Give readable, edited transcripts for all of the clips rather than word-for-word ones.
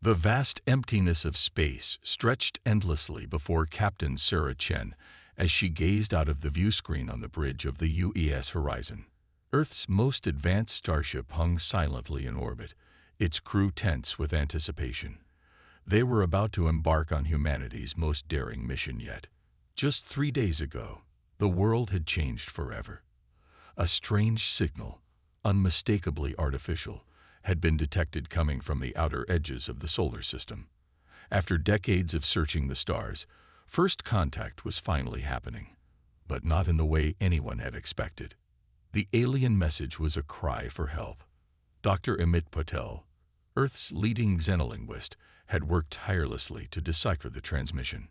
The vast emptiness of space stretched endlessly before Captain Sarah Chen as she gazed out of the view screen on the bridge of the UES horizon. Earth's most advanced starship hung silently in orbit, its crew tense with anticipation. They were about to embark on humanity's most daring mission yet. Just 3 days ago, the world had changed forever. A strange signal, unmistakably artificial, had been detected coming from the outer edges of the solar system. After decades of searching the stars, first contact was finally happening, but not in the way anyone had expected. The alien message was a cry for help. Dr. Amit Patel, Earth's leading xenolinguist, had worked tirelessly to decipher the transmission.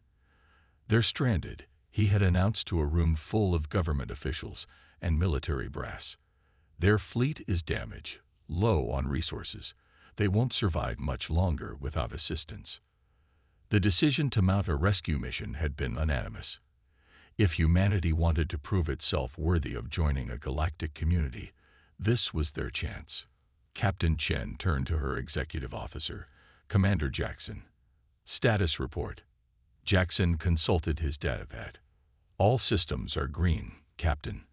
"They're stranded," he had announced to a room full of government officials and military brass. "Their fleet is damaged, low on resources. They won't survive much longer without assistance." The decision to mount a rescue mission had been unanimous. If humanity wanted to prove itself worthy of joining a galactic community, this was their chance. Captain Chen turned to her executive officer, Commander Jackson. "Status report." Jackson consulted his datapad. "All systems are green, Captain.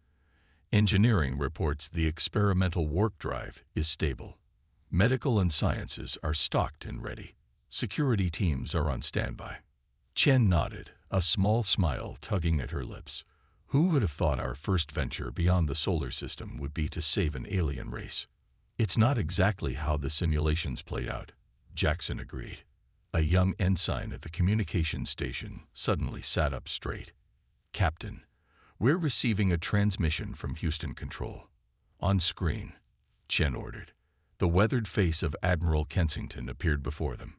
Engineering reports the experimental warp drive is stable. Medical and sciences are stocked and ready. Security teams are on standby." Chen nodded, a small smile tugging at her lips. Who would have thought our first venture beyond the solar system would be to save an alien race? "It's not exactly how the simulations played out," Jackson agreed. A young ensign at the communications station suddenly sat up straight. "Captain, we're receiving a transmission from Houston Control." "On screen," Chen ordered. The weathered face of Admiral Kensington appeared before them.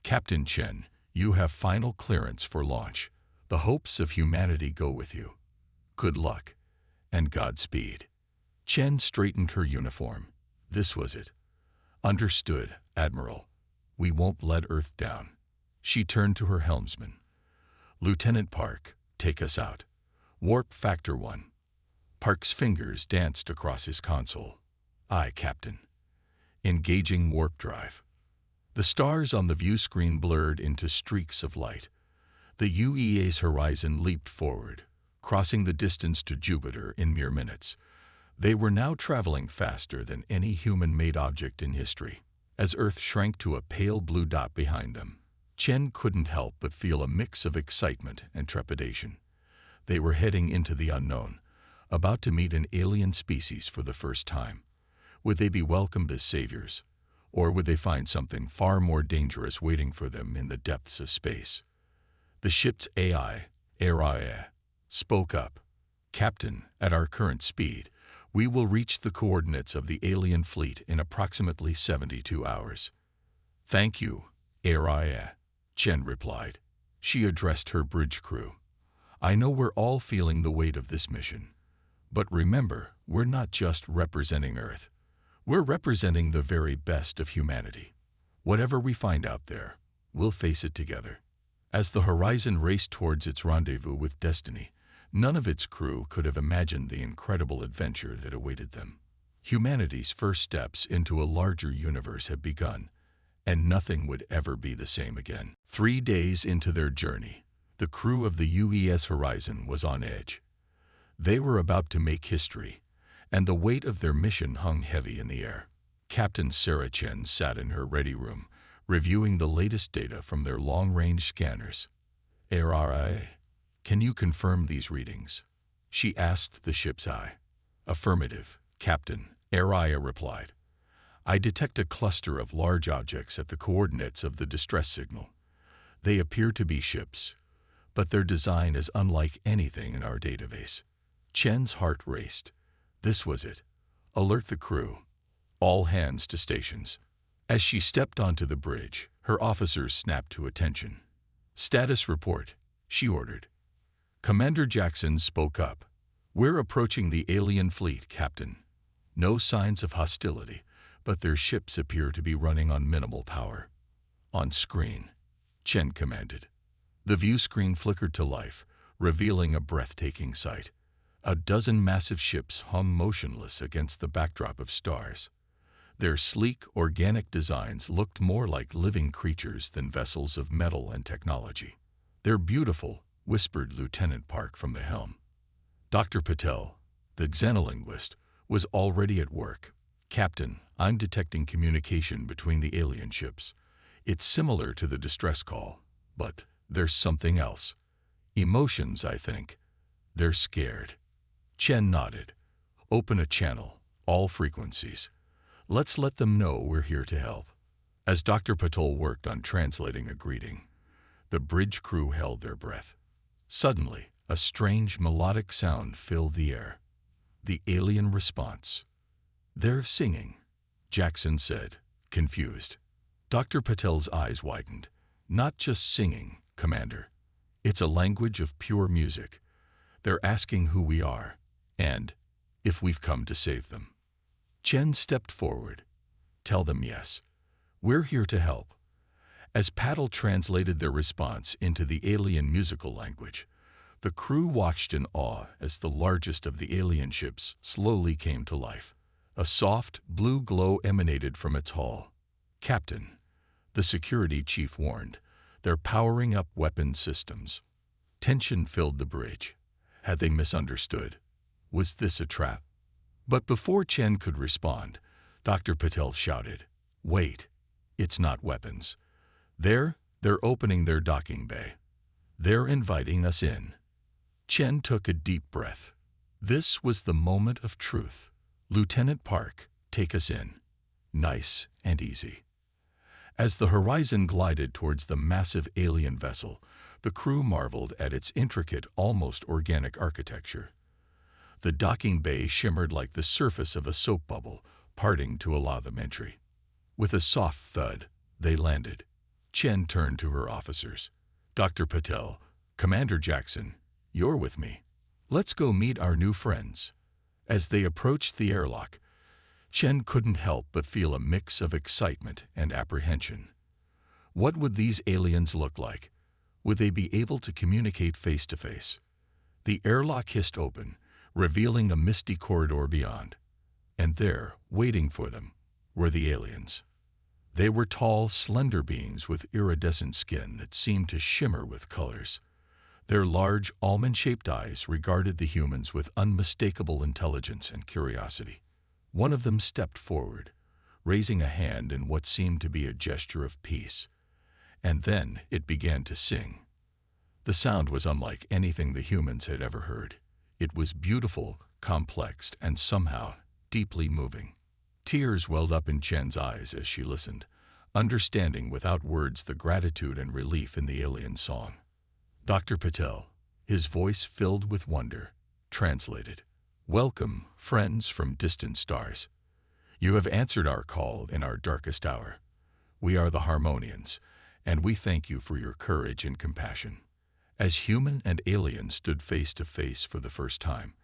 "Captain Chen, you have final clearance for launch. The hopes of humanity go with you. Good luck, and Godspeed." Chen straightened her uniform. This was it. "Understood, Admiral. We won't let Earth down." She turned to her helmsman. "Lieutenant Park, take us out. Warp Factor 1. Park's fingers danced across his console. "Aye, Captain." Engaging warp drive. The stars on the view screen blurred into streaks of light. The UEA's horizon leaped forward, crossing the distance to Jupiter in mere minutes. They were now traveling faster than any human-made object in history. As Earth shrank to a pale blue dot behind them, Chen couldn't help but feel a mix of excitement and trepidation. They were heading into the unknown, about to meet an alien species for the first time. Would they be welcomed as saviors, or would they find something far more dangerous waiting for them in the depths of space? The ship's AI, spoke up. "Captain, at our current speed, we will reach the coordinates of the alien fleet in approximately 72 hours. "Thank you, Araya," Chen replied. She addressed her bridge crew. "I know we're all feeling the weight of this mission. But remember, we're not just representing Earth. We're representing the very best of humanity. Whatever we find out there, we'll face it together." As the horizon raced towards its rendezvous with destiny, none of its crew could have imagined the incredible adventure that awaited them. Humanity's first steps into a larger universe had begun, and nothing would ever be the same again. 3 days into their journey, the crew of the UES Horizon was on edge. They were about to make history, and the weight of their mission hung heavy in the air. Captain Sarah Chen sat in her ready room, reviewing the latest data from their long-range scanners. "ARRA, can you confirm these readings?" she asked the ship's eye. "Affirmative, Captain," Araya replied. "I detect a cluster of large objects at the coordinates of the distress signal. They appear to be ships, but their design is unlike anything in our database." Chen's heart raced. This was it. Alert the crew. All hands to stations. As she stepped onto the bridge, her officers snapped to attention. "Status report," she ordered. Commander Jackson spoke up. "We're approaching the alien fleet, Captain. No signs of hostility, but their ships appear to be running on minimal power." "On screen," Chen commanded. The view screen flickered to life, revealing a breathtaking sight. A dozen massive ships hung motionless against the backdrop of stars. Their sleek, organic designs looked more like living creatures than vessels of metal and technology. "They're beautiful," whispered Lieutenant Park from the helm. Dr. Patel, the xenolinguist, was already at work. "Captain, I'm detecting communication between the alien ships. It's similar to the distress call, but there's something else. Emotions, I think. They're scared." Chen nodded. "Open a channel, all frequencies. Let's let them know we're here to help." As Dr. Patel worked on translating a greeting, the bridge crew held their breath. Suddenly, a strange melodic sound filled the air. The alien response. "They're singing," Jackson said, confused. Dr. Patel's eyes widened. "Not just singing, Commander. It's a language of pure music. They're asking who we are, and if we've come to save them." Chen stepped forward. "Tell them yes. We're here to help." As Patel translated their response into the alien musical language, the crew watched in awe as the largest of the alien ships slowly came to life. A soft, blue glow emanated from its hull. "Captain," the security chief warned, "they're powering up weapon systems." Tension filled the bridge. Had they misunderstood? Was this a trap? But before Chen could respond, Dr. Patel shouted, "Wait, it's not weapons. They're opening their docking bay. They're inviting us in." Chen took a deep breath. This was the moment of truth. "Lieutenant Park, take us in. Nice and easy." As the horizon glided towards the massive alien vessel, the crew marveled at its intricate, almost organic architecture. The docking bay shimmered like the surface of a soap bubble, parting to allow them entry. With a soft thud, they landed. Chen turned to her officers. "Dr. Patel, Commander Jackson, you're with me. Let's go meet our new friends." As they approached the airlock, Chen couldn't help but feel a mix of excitement and apprehension. What would these aliens look like? Would they be able to communicate face to face? The airlock hissed open, revealing a misty corridor beyond. And there, waiting for them, were the aliens. They were tall, slender beings with iridescent skin that seemed to shimmer with colors. Their large, almond-shaped eyes regarded the humans with unmistakable intelligence and curiosity. One of them stepped forward, raising a hand in what seemed to be a gesture of peace. And then it began to sing. The sound was unlike anything the humans had ever heard. It was beautiful, complex, and somehow deeply moving. Tears welled up in Chen's eyes as she listened, understanding without words the gratitude and relief in the alien song. Dr. Patel, his voice filled with wonder, translated, "Welcome, friends from distant stars. You have answered our call in our darkest hour. We are the Harmonians, and we thank you for your courage and compassion." As human and alien stood face to face for the first time,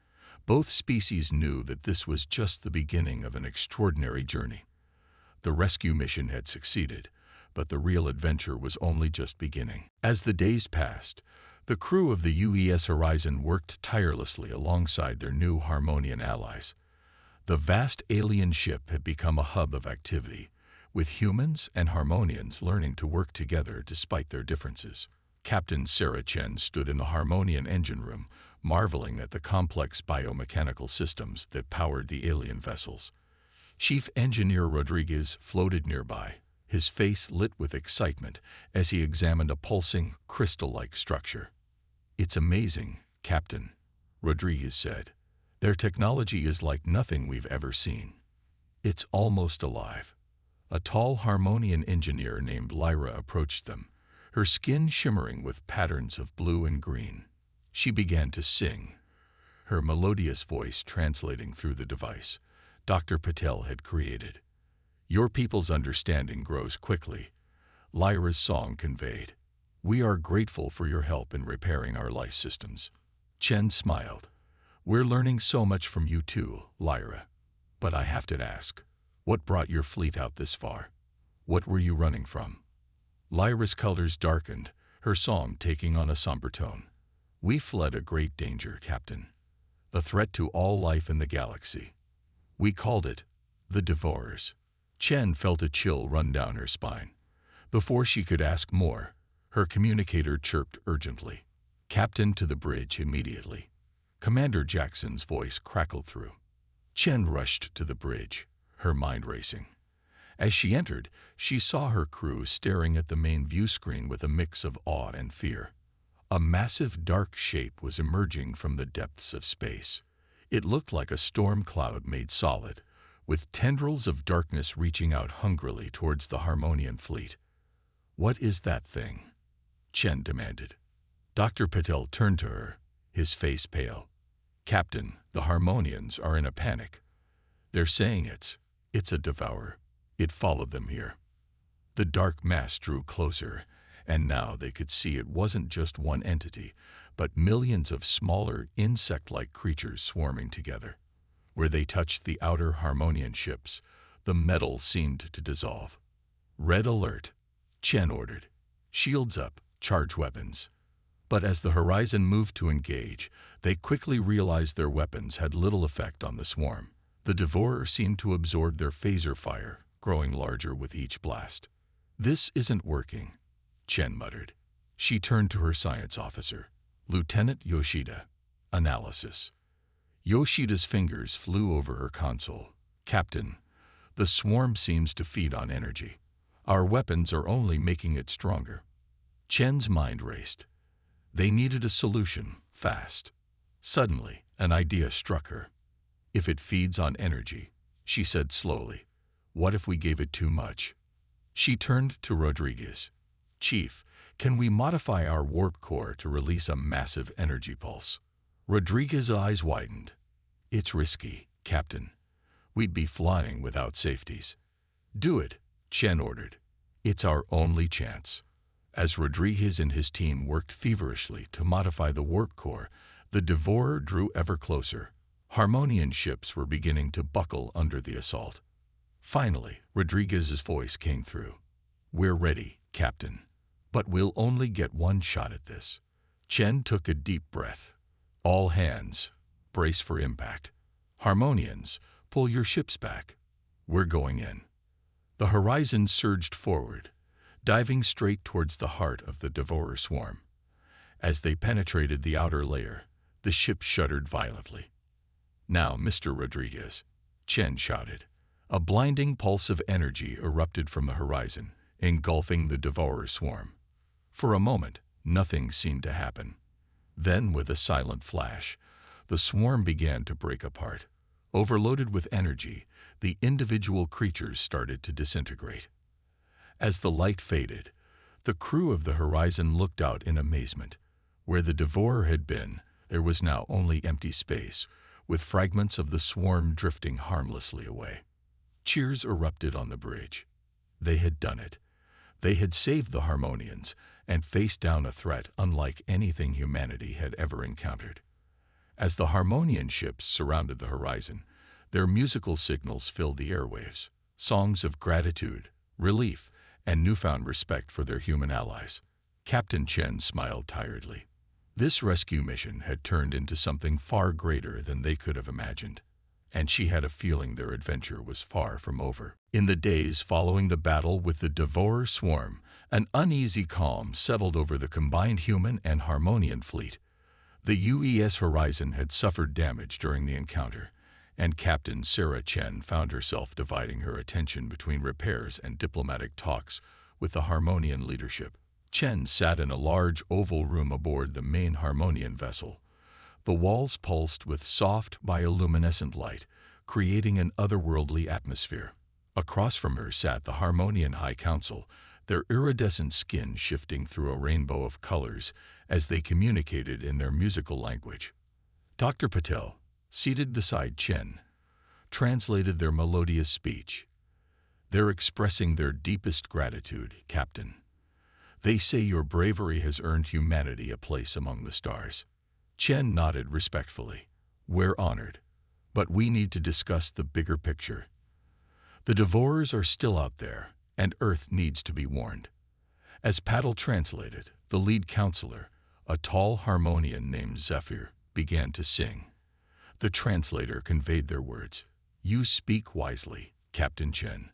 both species knew that this was just the beginning of an extraordinary journey. The rescue mission had succeeded, but the real adventure was only just beginning. As the days passed, the crew of the UES Horizon worked tirelessly alongside their new Harmonian allies. The vast alien ship had become a hub of activity, with humans and Harmonians learning to work together despite their differences. Captain Sarah Chen stood in the Harmonian engine room, marveling at the complex biomechanical systems that powered the alien vessels. Chief Engineer Rodriguez floated nearby, his face lit with excitement as he examined a pulsing, crystal-like structure. "It's amazing, Captain," Rodriguez said. "Their technology is like nothing we've ever seen. It's almost alive." A tall Harmonian engineer named Lyra approached them, her skin shimmering with patterns of blue and green. She began to sing, her melodious voice translating through the device Dr. Patel had created. "Your people's understanding grows quickly," Lyra's song conveyed. "We are grateful for your help in repairing our life systems." Chen smiled. "We're learning so much from you too, Lyra. But I have to ask, what brought your fleet out this far? What were you running from?" Lyra's colors darkened, her song taking on a somber tone. "We fled a great danger, Captain. A threat to all life in the galaxy. We called it the Devourers. Chen felt a chill run down her spine. Before she could ask more, her communicator chirped urgently. "Captain to the bridge immediately." Commander Jackson's voice crackled through. Chen rushed to the bridge, her mind racing. As she entered, she saw her crew staring at the main view screen with a mix of awe and fear. A massive dark shape was emerging from the depths of space. It looked like a storm cloud made solid, with tendrils of darkness reaching out hungrily towards the Harmonian fleet. "What is that thing?" Chen demanded. Dr. Patel turned to her, his face pale. "Captain, the Harmonians are in a panic. They're saying it's a devourer. It followed them here." The dark mass drew closer, and now they could see it wasn't just one entity, but millions of smaller, insect-like creatures swarming together. Where they touched the outer Harmonian ships, the metal seemed to dissolve. "Red alert," Chen ordered. "Shields up, charge weapons." But as the Horizon moved to engage, they quickly realized their weapons had little effect on the swarm. The Devourer seemed to absorb their phaser fire, growing larger with each blast. "This isn't working," Chen muttered. She turned to her science officer, Lieutenant Yoshida. Analysis. Yoshida's fingers flew over her console. "Captain, the swarm seems to feed on energy. Our weapons are only making it stronger." Chen's mind raced. They needed a solution, fast. Suddenly, an idea struck her. "If it feeds on energy," she said slowly, "what if we gave it too much?" She turned to Rodriguez. "Chief, can we modify our warp core to release a massive energy pulse?" Rodriguez's eyes widened. "It's risky, Captain. We'd be flying without safeties." "Do it," Chen ordered. "It's our only chance." As Rodriguez and his team worked feverishly to modify the warp core, the Devourer drew ever closer. Harmonian ships were beginning to buckle under the assault. Finally, Rodriguez's voice came through. "We're ready, Captain. But we'll only get one shot at this." Chen took a deep breath. "All hands, brace for impact. Harmonians, pull your ships back. We're going in." The Horizon surged forward, diving straight towards the heart of the Devourer swarm. As they penetrated the outer layer, the ship shuddered violently. "Now, Mr. Rodriguez," Chen shouted. A blinding pulse of energy erupted from the horizon, engulfing the Devourer swarm. For a moment, nothing seemed to happen. Then, with a silent flash, the swarm began to break apart. Overloaded with energy, the individual creatures started to disintegrate. As the light faded, the crew of the Horizon looked out in amazement. Where the Devourer had been, there was now only empty space, with fragments of the swarm drifting harmlessly away. Cheers erupted on the bridge. They had done it. They had saved the Harmonians and faced down a threat unlike anything humanity had ever encountered. As the Harmonian ships surrounded the Horizon, their musical signals filled the airwaves, songs of gratitude, relief, and newfound respect for their human allies. Captain Chen smiled tiredly. This rescue mission had turned into something far greater than they could have imagined, and she had a feeling their adventure was far from over. In the days following the battle with the Devourer swarm, an uneasy calm settled over the combined human and Harmonian fleet. The UES Horizon had suffered damage during the encounter, and Captain Sarah Chen found herself dividing her attention between repairs and diplomatic talks with the Harmonian leadership. Chen sat in a large oval room aboard the main Harmonian vessel. The walls pulsed with soft bioluminescent light, creating an otherworldly atmosphere. Across from her sat the Harmonian High Council, their iridescent skin shifting through a rainbow of colors as they communicated in their musical language. Dr. Patel, seated beside Chen, translated their melodious speech. "They're expressing their deepest gratitude, Captain. They say your bravery has earned humanity a place among the stars." Chen nodded respectfully. "We're honored, but we need to discuss the bigger picture. The Devourers are still out there, and Earth needs to be warned." As Patel translated, the lead counselor, a tall Harmonian named Zephyr, began to sing. The translator conveyed their words. "You speak wisely, Captain Chen.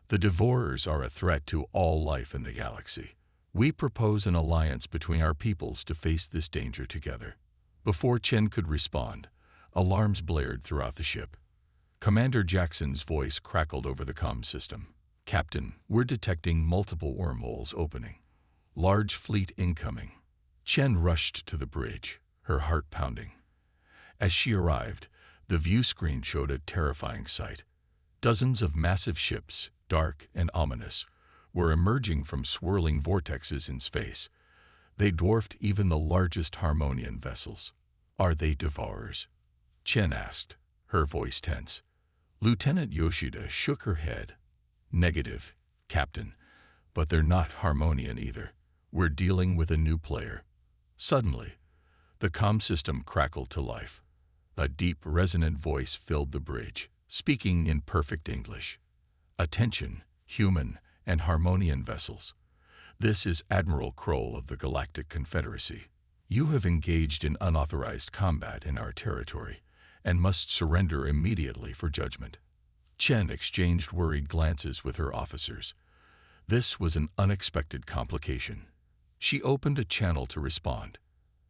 The Devourers are a threat to all life in the galaxy. We propose an alliance between our peoples to face this danger together. Before Chen could respond, alarms blared throughout the ship. Commander Jackson's voice crackled over the comm system. Captain, we're detecting multiple wormholes opening. Large fleet incoming. Chen rushed to the bridge, her heart pounding. As she arrived, the view screen showed a terrifying sight. Dozens of massive ships, dark and ominous, were emerging from swirling vortexes in space. They dwarfed even the largest Harmonian vessels. Are they Devourers? Chen asked, her voice tense. Lieutenant Yoshida shook her head. Negative, Captain, but they're not Harmonian either. We're dealing with a new player. Suddenly, the comm system crackled to life. A deep, resonant voice filled the bridge, speaking in perfect English. Attention, human and Harmonian vessels. This is Admiral Kroll of the Galactic Confederacy. You have engaged in unauthorized combat in our territory and must surrender immediately for judgment. Chen exchanged worried glances with her officers. This was an unexpected complication. She opened a channel to respond.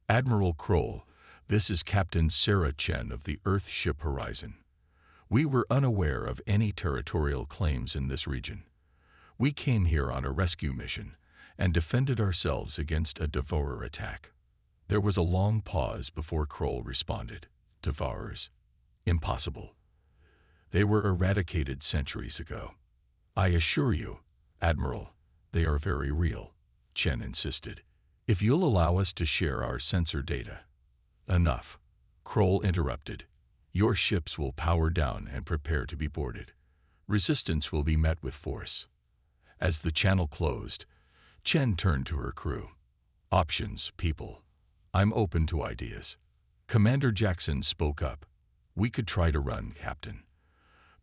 Admiral Kroll, this is Captain Sarah Chen of the Earth ship Horizon. We were unaware of any territorial claims in this region. We came here on a rescue mission and defended ourselves against a Devourer attack. There was a long pause before Kroll responded. Devourers? Impossible. They were eradicated centuries ago. I assure you, Admiral, they are very real, Chen insisted. If you'll allow us to share our sensor data. Enough, Kroll interrupted. Your ships will power down and prepare to be boarded. Resistance will be met with force. As the channel closed, Chen turned to her crew. Options, people. I'm open to ideas. Commander Jackson spoke up. We could try to run, Captain.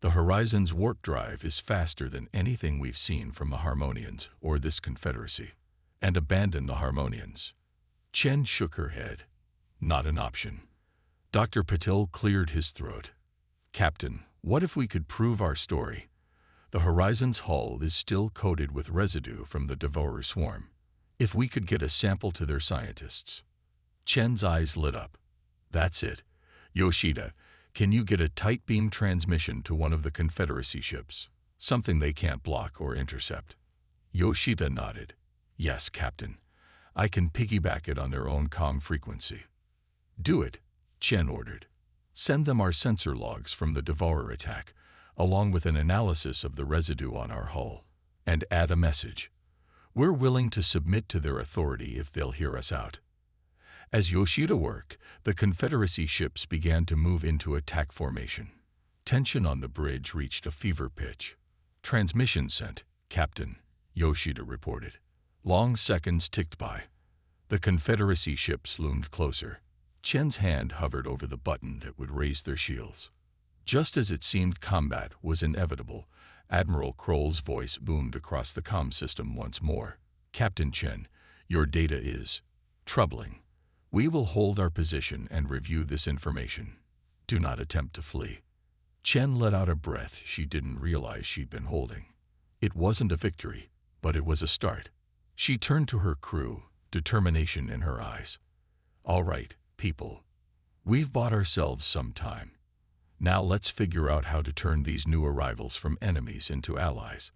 The Horizon's warp drive is faster than anything we've seen from the Harmonians or this Confederacy. And abandon the Harmonians. Chen shook her head. Not an option. Dr. Patil cleared his throat. Captain, what if we could prove our story? The Horizon's hull is still coated with residue from the Devourer swarm. If we could get a sample to their scientists. Chen's eyes lit up. That's it. Yoshida, can you get a tight beam transmission to one of the Confederacy ships? Something they can't block or intercept. Yoshida nodded. Yes, Captain. I can piggyback it on their own comm frequency. Do it, Chen ordered. Send them our sensor logs from the Devourer attack, along with an analysis of the residue on our hull. And add a message. We're willing to submit to their authority if they'll hear us out. As Yoshida worked, the Confederacy ships began to move into attack formation. Tension on the bridge reached a fever pitch. Transmission sent, Captain, Yoshida reported. Long seconds ticked by. The Confederacy ships loomed closer. Chen's hand hovered over the button that would raise their shields. Just as it seemed combat was inevitable, Admiral Kroll's voice boomed across the comm system once more. Captain Chen, your data is troubling. We will hold our position and review this information. Do not attempt to flee. Chen let out a breath she didn't realize she'd been holding. It wasn't a victory, but it was a start. She turned to her crew, determination in her eyes. All right, people. We've bought ourselves some time. Now let's figure out how to turn these new arrivals from enemies into allies.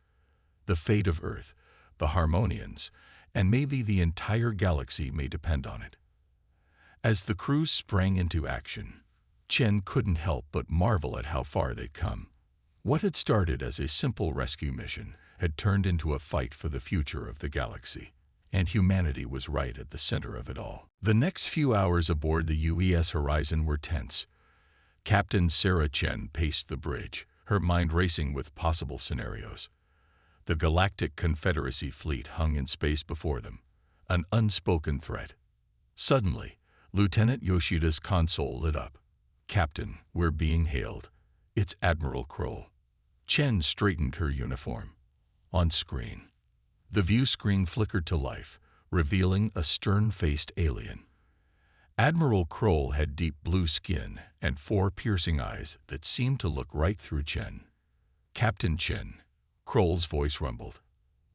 The fate of Earth, the Harmonians, and maybe the entire galaxy may depend on it. As the crew sprang into action, Chen couldn't help but marvel at how far they'd come. What had started as a simple rescue mission had turned into a fight for the future of the galaxy, and humanity was right at the center of it all. The next few hours aboard the UES Horizon were tense. Captain Sarah Chen paced the bridge, her mind racing with possible scenarios. The Galactic Confederacy fleet hung in space before them, an unspoken threat. Suddenly, Lieutenant Yoshida's console lit up. Captain, we're being hailed. It's Admiral Kroll. Chen straightened her uniform. On screen. The view screen flickered to life, revealing a stern-faced alien. Admiral Kroll had deep blue skin and 4 piercing eyes that seemed to look right through Chen. Captain Chen, Kroll's voice rumbled.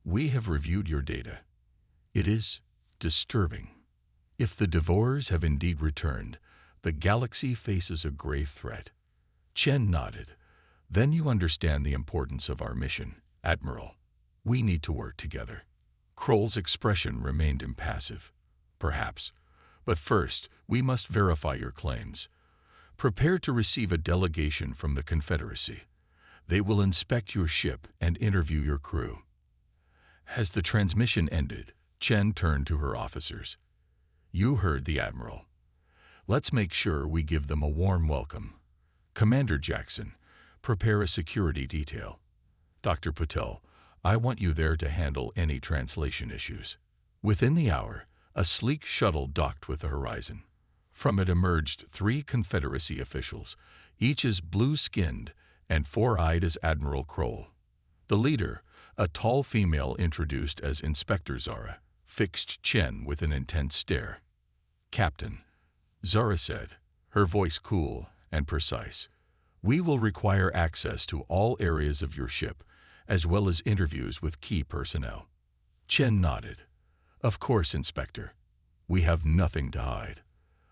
"We have reviewed your data. It is disturbing. If the Devourers have indeed returned, the galaxy faces a grave threat." Chen nodded. "Then you understand the importance of our mission, Admiral. We need to work together." Kroll's expression remained impassive. "Perhaps. But first, we must verify your claims. Prepare to receive a delegation from the Confederacy. They will inspect your ship and interview your crew." As the transmission ended, Chen turned to her officers. "You heard the Admiral. Let's make sure we give them a warm welcome. Commander Jackson, prepare a security detail. Dr. Patel, I want you there to handle any translation issues." Within the hour, a sleek shuttle docked with the Horizon. From it emerged 3 Confederacy officials, each as blue-skinned and four-eyed as Admiral Kroll. The leader, a tall female introduced as Inspector Zara, fixed Chen with an intense stare. "Captain," Zara said, her voice cool and precise, "we will require access to all areas of your ship, as well as interviews with key personnel." Chen nodded. "Of course, Inspector. We have nothing to hide.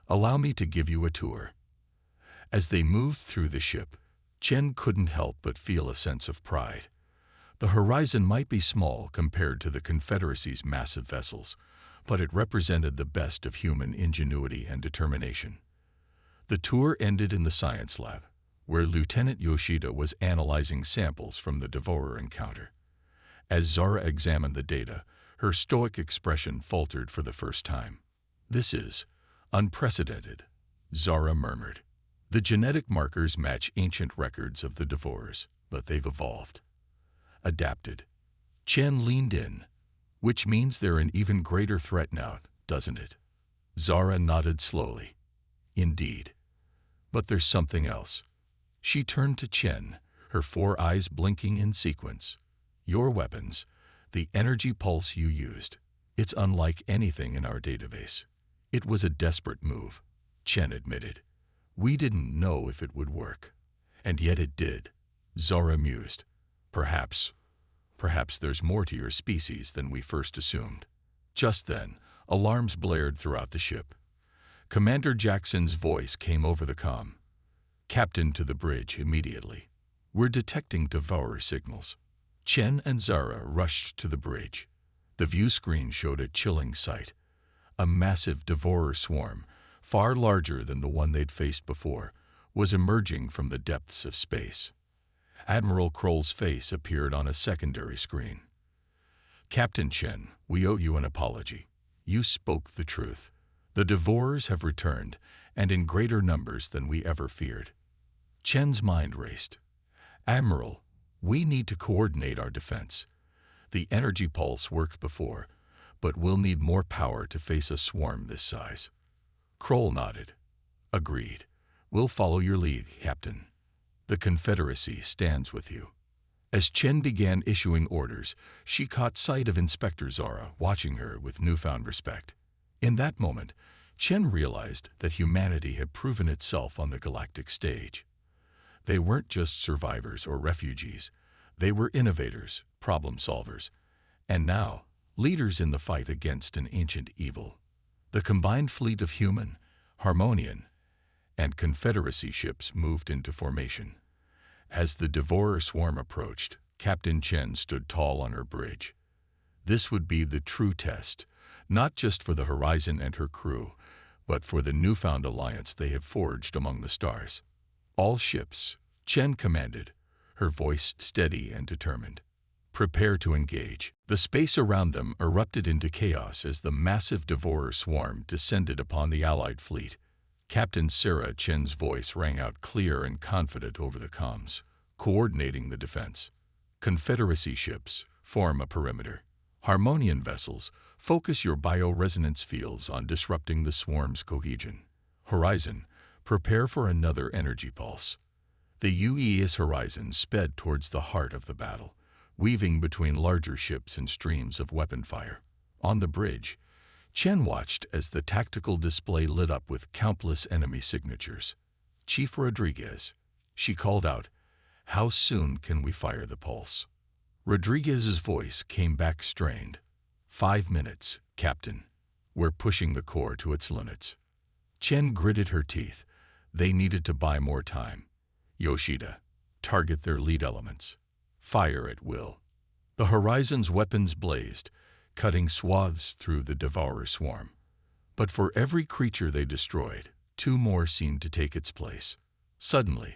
Allow me to give you a tour." As they moved through the ship, Chen couldn't help but feel a sense of pride. The Horizon might be small compared to the Confederacy's massive vessels, but it represented the best of human ingenuity and determination. The tour ended in the science lab, where Lieutenant Yoshida was analyzing samples from the Devourer encounter. As Zara examined the data, her stoic expression faltered for the first time. "This is unprecedented," Zara murmured. "The genetic markers match ancient records of the Devourers, but they've evolved. Adapted." Chen leaned in. "Which means they're an even greater threat now, doesn't it?" Zara nodded slowly. "Indeed. But there's something else." She turned to Chen, her 4 eyes blinking in sequence. "Your weapons, the energy pulse you used, it's unlike anything in our database." "It was a desperate move," Chen admitted. "We didn't know if it would work. And yet it did," Zara mused. Perhaps there's more to your species than we first assumed." Just then, alarms blared throughout the ship. Commander Jackson's voice came over the comm. "Captain, to the bridge immediately. We're detecting Devourer signals." Chen and Zara rushed to the bridge. The view screen showed a chilling sight. A massive Devourer swarm, far larger than the one they'd faced before, was emerging from the depths of space. Admiral Kroll's face appeared on a secondary screen. "Captain Chen, we owe you an apology. You spoke the truth. The Devourers have returned, and in greater numbers than we ever feared." Chen's mind raced. "Admiral, we need to coordinate our defense. The energy pulse worked before, but we'll need more power to face a swarm this size." Kroll nodded. "Agreed. We'll follow your lead, Captain. The Confederacy stands with you." As Chen began issuing orders, she caught sight of Inspector Zara watching her with newfound respect. In that moment, Chen realized that humanity had proven itself on the galactic stage. They weren't just survivors or refugees. They were innovators, problem solvers, and now, leaders in the fight against an ancient evil. The combined fleet of human, Harmonian, and Confederacy ships moved into formation. As the Devourer swarm approached, Captain Chen stood tall on her bridge. This would be the true test, not just for the Horizon and her crew, but for the newfound alliance they had forged among the stars. "All ships," Chen commanded, her voice steady and determined. "Prepare to engage." The space around them erupted into chaos as the massive Devourer swarm descended upon the Allied fleet. Captain Sarah Chen's voice rang out clear and confident over the comms, coordinating the defense. "Confederacy ships, form a perimeter. Harmonian vessels, focus your bioresonance fields on disrupting the swarm's cohesion. Horizon, prepare for another energy pulse." The UES Horizon sped towards the heart of the battle, weaving between larger ships and streams of weapon fire. On the bridge, Chen watched as the tactical display lit up with countless enemy signatures. "Chief Rodriguez," she called out, "how soon can we fire the pulse?" Rodriguez's voice came back strained. 5 minutes, Captain. We're pushing the core to its limits. Chen gritted her teeth. They needed to buy more time. Yoshida, target their lead elements. Fire at will. The Horizon's weapons blazed, cutting swaths through the devourer swarm. But for every creature they destroyed, 2 more seemed to take its place. Suddenly,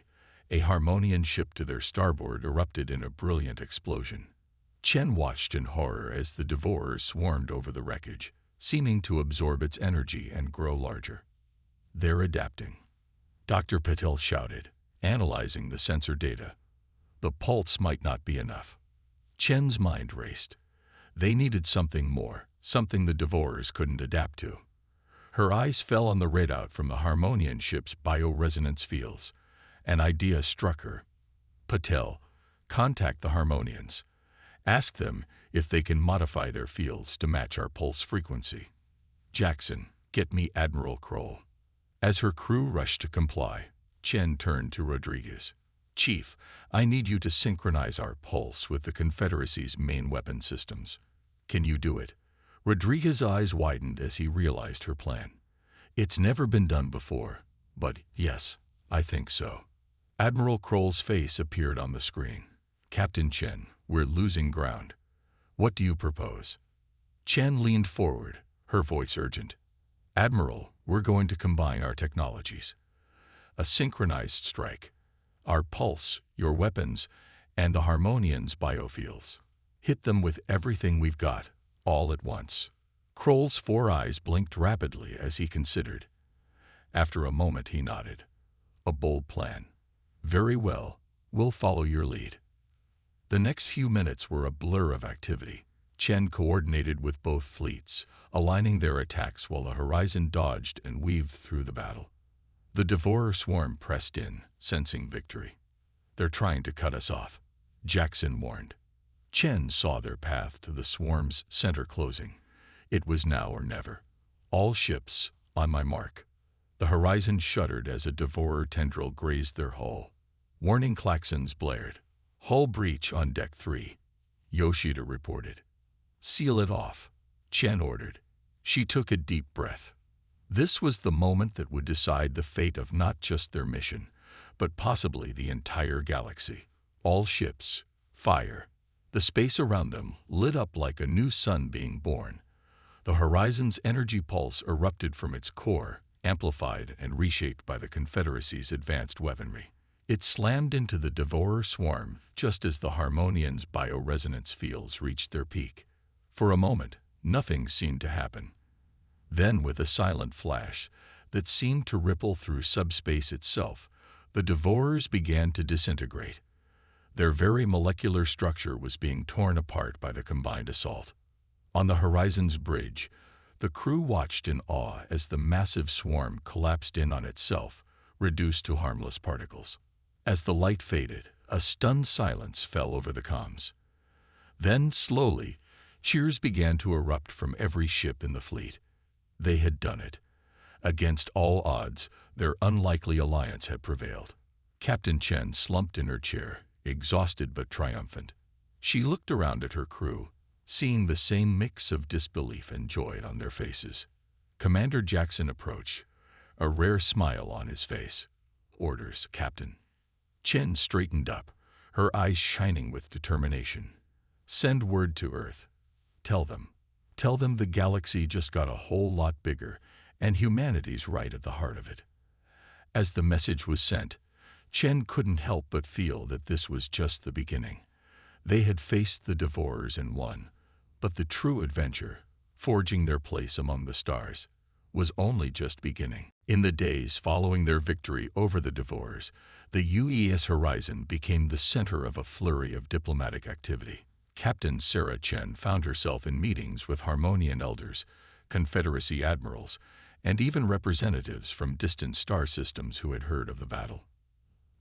a Harmonian ship to their starboard erupted in a brilliant explosion. Chen watched in horror as the devourers swarmed over the wreckage, seeming to absorb its energy and grow larger. They're adapting, Dr. Patel shouted, analyzing the sensor data. The pulse might not be enough. Chen's mind raced. They needed something more, something the devourers couldn't adapt to. Her eyes fell on the readout from the Harmonian ship's bioresonance fields. An idea struck her. Patel, contact the Harmonians. Ask them if they can modify their fields to match our pulse frequency. Jackson, get me Admiral Kroll. As her crew rushed to comply, Chen turned to Rodriguez. Chief, I need you to synchronize our pulse with the Confederacy's main weapon systems. Can you do it? Rodriguez's eyes widened as he realized her plan. It's never been done before, but yes, I think so. Admiral Kroll's face appeared on the screen. Captain Chen, we're losing ground. What do you propose? Chen leaned forward, her voice urgent. Admiral, we're going to combine our technologies. A synchronized strike. Our pulse, your weapons, and the Harmonians' biofields. Hit them with everything we've got, all at once. Kroll's 4 eyes blinked rapidly as he considered. After a moment he nodded. A bold plan. Very well, we'll follow your lead. The next few minutes were a blur of activity. Chen coordinated with both fleets, aligning their attacks while the Horizon dodged and weaved through the battle. The devourer swarm pressed in, sensing victory. They're trying to cut us off, Jackson warned. Chen saw their path to the swarm's center closing. It was now or never. All ships, on my mark. The Horizon shuddered as a devourer tendril grazed their hull. Warning klaxons blared. Hull breach on deck 3, Yoshida reported. Seal it off, Chen ordered. She took a deep breath. This was the moment that would decide the fate of not just their mission, but possibly the entire galaxy. All ships, fire. The space around them lit up like a new sun being born. The Horizon's energy pulse erupted from its core, amplified and reshaped by the Confederacy's advanced weaponry. It slammed into the devourer swarm just as the Harmonians' bioresonance fields reached their peak. For a moment, nothing seemed to happen. Then, with a silent flash that seemed to ripple through subspace itself, the devourers began to disintegrate. Their very molecular structure was being torn apart by the combined assault. On the Horizon's bridge, the crew watched in awe as the massive swarm collapsed in on itself, reduced to harmless particles. As the light faded, a stunned silence fell over the comms. Then, slowly, cheers began to erupt from every ship in the fleet. They had done it. Against all odds, their unlikely alliance had prevailed. Captain Chen slumped in her chair, exhausted but triumphant. She looked around at her crew, seeing the same mix of disbelief and joy on their faces. Commander Jackson approached, a rare smile on his face. Orders, Captain. Chen straightened up, her eyes shining with determination. Send word to Earth. Tell them the galaxy just got a whole lot bigger, and humanity's right at the heart of it. As the message was sent, Chen couldn't help but feel that this was just the beginning. They had faced the devourers and won, but the true adventure, forging their place among the stars, was only just beginning. In the days following their victory over the devourers, the UES Horizon became the center of a flurry of diplomatic activity. Captain Sarah Chen found herself in meetings with Harmonian elders, Confederacy admirals, and even representatives from distant star systems who had heard of the battle.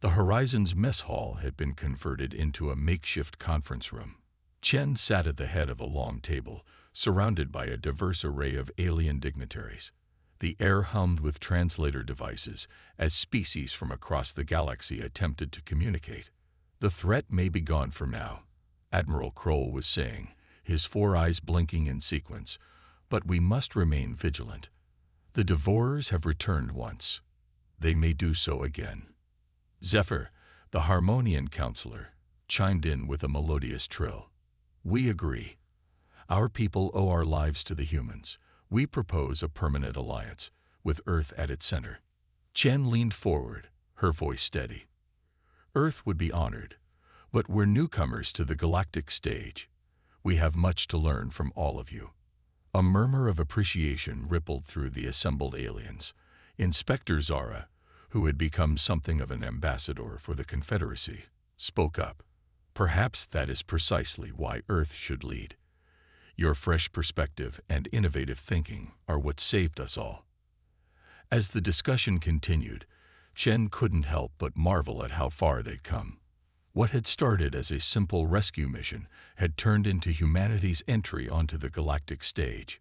The Horizon's mess hall had been converted into a makeshift conference room. Chen sat at the head of a long table, surrounded by a diverse array of alien dignitaries. The air hummed with translator devices as species from across the galaxy attempted to communicate. The threat may be gone for now, Admiral Kroll was saying, his four eyes blinking in sequence. But we must remain vigilant. The Devourers have returned once. They may do so again. Zephyr, the Harmonian counselor, chimed in with a melodious trill. We agree. Our people owe our lives to the humans. We propose a permanent alliance, with Earth at its center. Chen leaned forward, her voice steady. Earth would be honored, but we're newcomers to the galactic stage. We have much to learn from all of you. A murmur of appreciation rippled through the assembled aliens. Inspector Zara, who had become something of an ambassador for the Confederacy, spoke up. Perhaps that is precisely why Earth should lead. Your fresh perspective and innovative thinking are what saved us all. As the discussion continued, Chen couldn't help but marvel at how far they'd come. What had started as a simple rescue mission had turned into humanity's entry onto the galactic stage.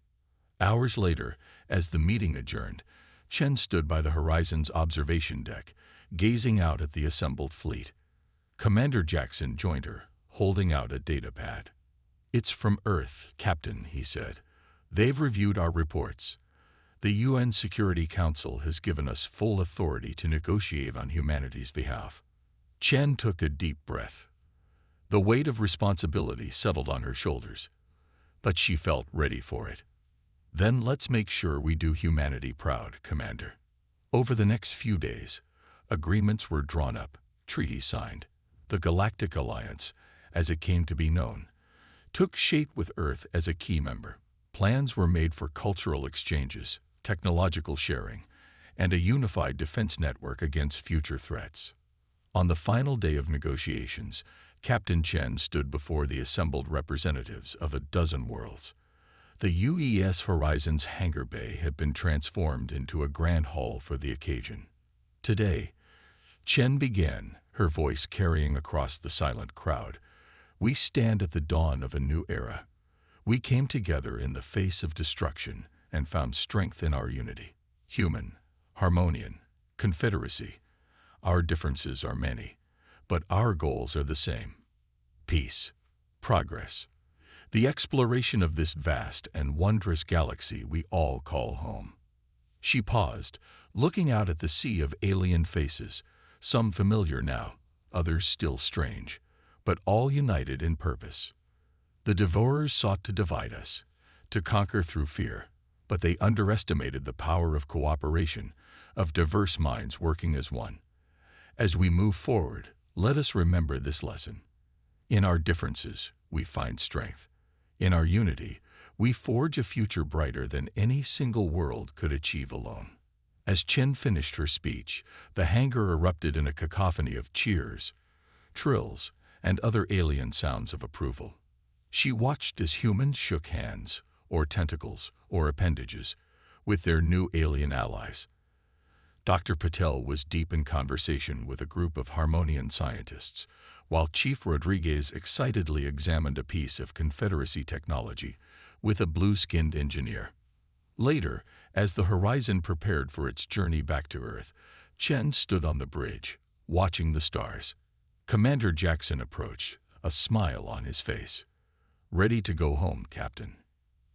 Hours later, as the meeting adjourned, Chen stood by the Horizon's observation deck, gazing out at the assembled fleet. Commander Jackson joined her, holding out a data pad. It's from Earth, Captain, he said. They've reviewed our reports. The UN Security Council has given us full authority to negotiate on humanity's behalf. Chen took a deep breath. The weight of responsibility settled on her shoulders, but she felt ready for it. Then let's make sure we do humanity proud, Commander. Over the next few days, agreements were drawn up, treaties signed. The Galactic Alliance, as it came to be known, took shape with Earth as a key member. Plans were made for cultural exchanges, technological sharing, and a unified defense network against future threats. On the final day of negotiations, Captain Chen stood before the assembled representatives of a dozen worlds. The UES Horizon's hangar bay had been transformed into a grand hall for the occasion. Today, Chen began, her voice carrying across the silent crowd. We stand at the dawn of a new era. We came together in the face of destruction and found strength in our unity. Human, Harmonian, Confederacy. Our differences are many, but our goals are the same. Peace, progress, the exploration of this vast and wondrous galaxy we all call home. She paused, looking out at the sea of alien faces, some familiar now, others still strange, but all united in purpose. The Devourers sought to divide us, to conquer through fear, but they underestimated the power of cooperation, of diverse minds working as one. As we move forward, let us remember this lesson. In our differences, we find strength. In our unity, we forge a future brighter than any single world could achieve alone. As Chen finished her speech, the hangar erupted in a cacophony of cheers, trills, and other alien sounds of approval. She watched as humans shook hands, or tentacles, or appendages, with their new alien allies. Dr. Patel was deep in conversation with a group of Harmonian scientists, while Chief Rodriguez excitedly examined a piece of Confederacy technology with a blue-skinned engineer. Later, as the Horizon prepared for its journey back to Earth, Chen stood on the bridge, watching the stars. Commander Jackson approached, a smile on his face. Ready to go home, Captain.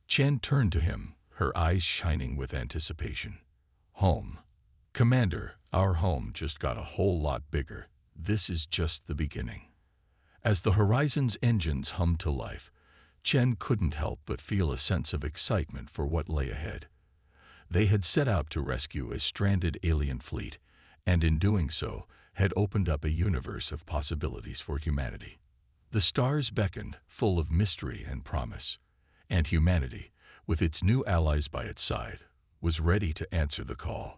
Chen turned to him, her eyes shining with anticipation. Home. Commander, our home just got a whole lot bigger. This is just the beginning. As the Horizon's engines hummed to life, Chen couldn't help but feel a sense of excitement for what lay ahead. They had set out to rescue a stranded alien fleet, and in doing so, had opened up a universe of possibilities for humanity. The stars beckoned, full of mystery and promise, and humanity, with its new allies by its side, was ready to answer the call.